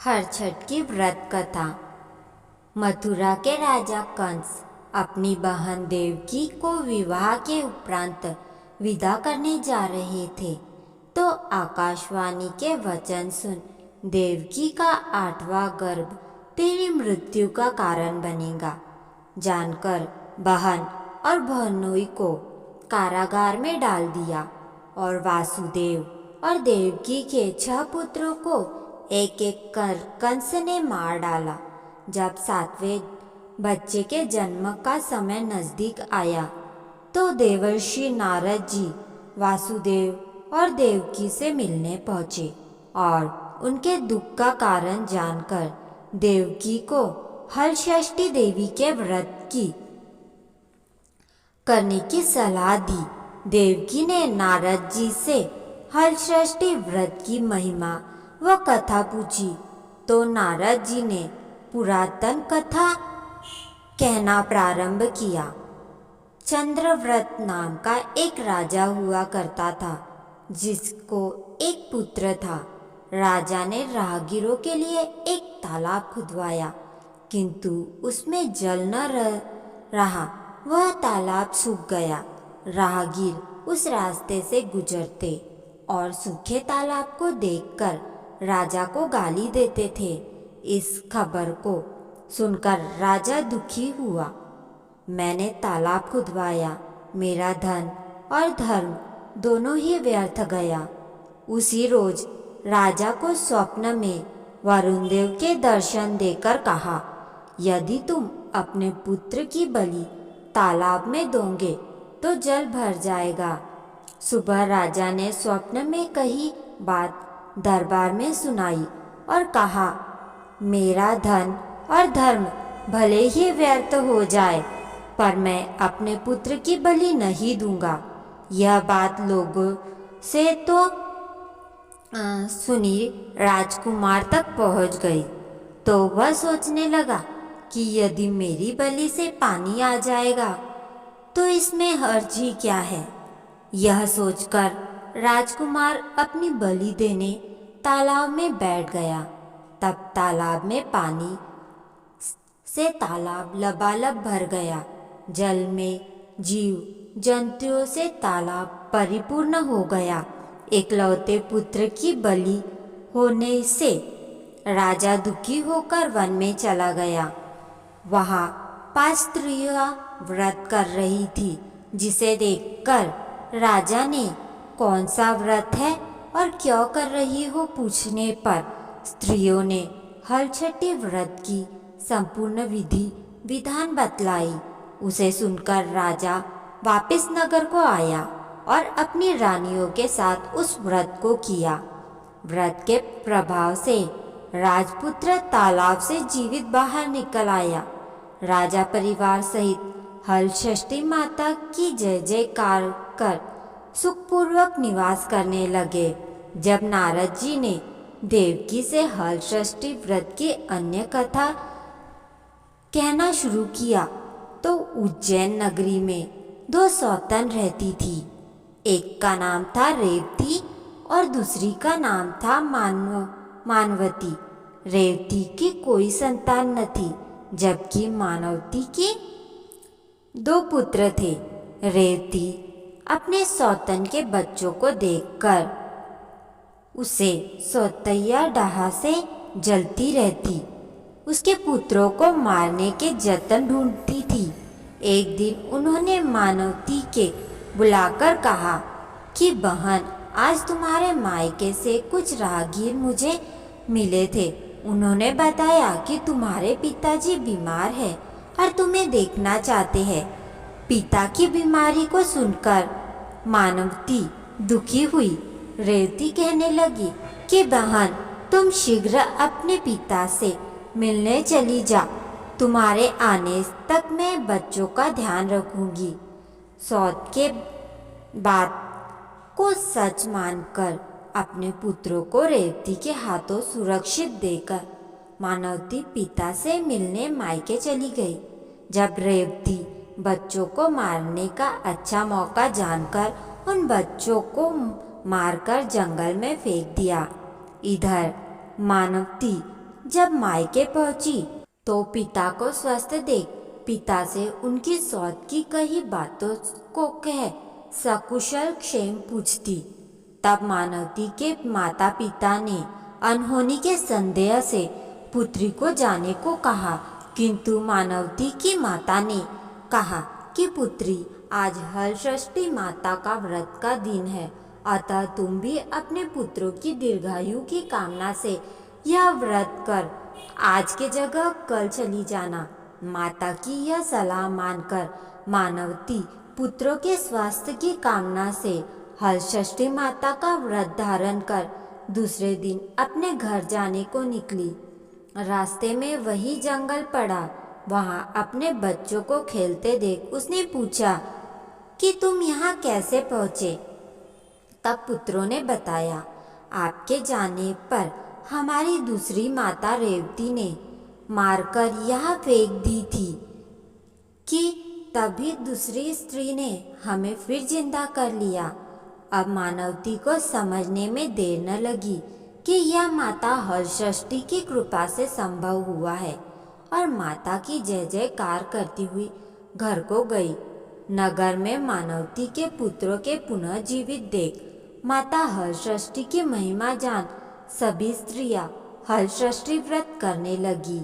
हर छठ की व्रत कथा। मथुरा के राजा कंस अपनी बहन देवकी को विवाह के उपरांत विदा करने जा रहे थे, तो आकाशवाणी के वचन सुन देवकी का 8वां गर्भ तेरी मृत्यु का कारण बनेगा जानकर बहन और बहनोई को कारागार में डाल दिया और वासुदेव और देवकी के 6 पुत्रों को एक एक कर कंस ने मार डाला। जब 7वें बच्चे के जन्म का समय नजदीक आया तो देवर्षि नारद जी वासुदेव और देवकी से मिलने पहुँचे और उनके दुख का कारण जानकर देवकी को हलषष्ठी देवी के व्रत की करने की सलाह दी। देवकी ने नारद जी से हलषष्ठी व्रत की महिमा व कथा पूछी तो नारद जी ने पुरातन कथा कहना प्रारंभ किया। चंद्रव्रत नाम का एक राजा हुआ करता था, जिसको एक पुत्र था। राजा ने राहगीरों के लिए एक तालाब खुदवाया, किंतु उसमें जल न रहा। वह तालाब सूख गया। राहगीर उस रास्ते से गुजरते और सूखे तालाब को देखकर राजा को गाली देते थे। इस खबर को सुनकर राजा दुखी हुआ। मैंने तालाब खुदवाया, मेरा धन और धर्म दोनों ही व्यर्थ गया। उसी रोज राजा को स्वप्न में वरुण देव के दर्शन देकर कहा, यदि तुम अपने पुत्र की बलि तालाब में दोगे तो जल भर जाएगा। सुबह राजा ने स्वप्न में कही बात दरबार में सुनाई और कहा, मेरा धन और धर्म भले ही व्यर्थ हो जाए, पर मैं अपने पुत्र की बलि नहीं दूंगा। यह बात लोगों से तो सुनी राजकुमार तक पहुंच गई, तो वह सोचने लगा कि यदि मेरी बलि से पानी आ जाएगा तो इसमें हर्ज ही क्या है। यह सोचकर राजकुमार अपनी बलि देने तालाब में बैठ गया। तब तालाब में पानी से तालाब लबालब भर गया। जल में जीव जंतुओं से तालाब परिपूर्ण हो गया। एकलौते पुत्र की बलि होने से राजा दुखी होकर वन में चला गया। वहाँ 5 स्त्रियां व्रत कर रही थी, जिसे देखकर राजा ने कौन सा व्रत है और क्यों कर रही हो पूछने पर स्त्रियों ने हलछठी व्रत की संपूर्ण विधि विधान बतलाई। उसे सुनकर राजा वापस नगर को आया और अपनी रानियों के साथ उस व्रत को किया। व्रत के प्रभाव से राजपुत्र तालाब से जीवित बाहर निकल आया। राजा परिवार सहित हलषष्ठी माता की जय जयकार कर सुखपूर्वक निवास करने लगे। जब नारद जी ने देवकी से हलषष्ठी व्रत की अन्य कथा कहना शुरू किया तो उज्जैन नगरी में 2 सौतन रहती थी। एक का नाम था रेवती और दूसरी का नाम था मानवती। रेवती की कोई संतान न थी, जबकि मानवती के 2 पुत्र थे। रेवती अपने सौतन के बच्चों को देखकर उसे सौतैया डाह से जलती रहती। उसके पुत्रों को मारने के जतन ढूंढती थी। एक दिन उन्होंने मानवती के बुलाकर कहा कि बहन, आज तुम्हारे मायके से कुछ राहगीर मुझे मिले थे। उन्होंने बताया कि तुम्हारे पिताजी बीमार हैं और तुम्हें देखना चाहते हैं। पिता की बीमारी को सुनकर मानवती दुखी हुई। रेवती कहने लगी कि बहन, तुम शीघ्र अपने पिता से मिलने चली जा। तुम्हारे आने तक मैं बच्चों का ध्यान रखूंगी। सौत के बात को सच मानकर अपने पुत्रों को रेवती के हाथों सुरक्षित देकर मानवती पिता से मिलने मायके चली गई। जब रेवती बच्चों को मारने का अच्छा मौका जानकर उन बच्चों को मारकर जंगल में फेंक दिया। इधर मानवती जब मायके पहुंची तो पिता को स्वस्थ देख पिता से उनकी सौत की कही बातों को कह सकुशल क्षेम पूछती। तब मानवती के माता पिता ने अनहोनी के संदेह से पुत्री को जाने को कहा, किंतु मानवती की माता ने कहा कि पुत्री, आज हलषष्ठी माता का व्रत का दिन है, अतः तुम भी अपने पुत्रों की दीर्घायु की कामना से यह व्रत कर आज के जगह कल चली जाना। माता की यह सलाह मानकर मानवती पुत्रों के स्वास्थ्य की कामना से हलषष्ठी माता का व्रत धारण कर दूसरे दिन अपने घर जाने को निकली। रास्ते में वही जंगल पड़ा। वहाँ अपने बच्चों को खेलते देख उसने पूछा कि तुम यहाँ कैसे पहुँचे? तब पुत्रों ने बताया, आपके जाने पर हमारी दूसरी माता रेवती ने मारकर यहाँ फेंक दी थी कि तभी दूसरी स्त्री ने हमें फिर जिंदा कर लिया। अब मानवती को समझने में देर न लगी कि यह माता हलषष्ठी की कृपा से संभव हुआ है, और माता की जय जयकार करती हुई घर को गई। नगर में मानवती के पुत्रों के पुनः जीवित देख माता हलषष्ठी की महिमा जान सभी स्त्रियां हलषष्ठी व्रत करने लगी।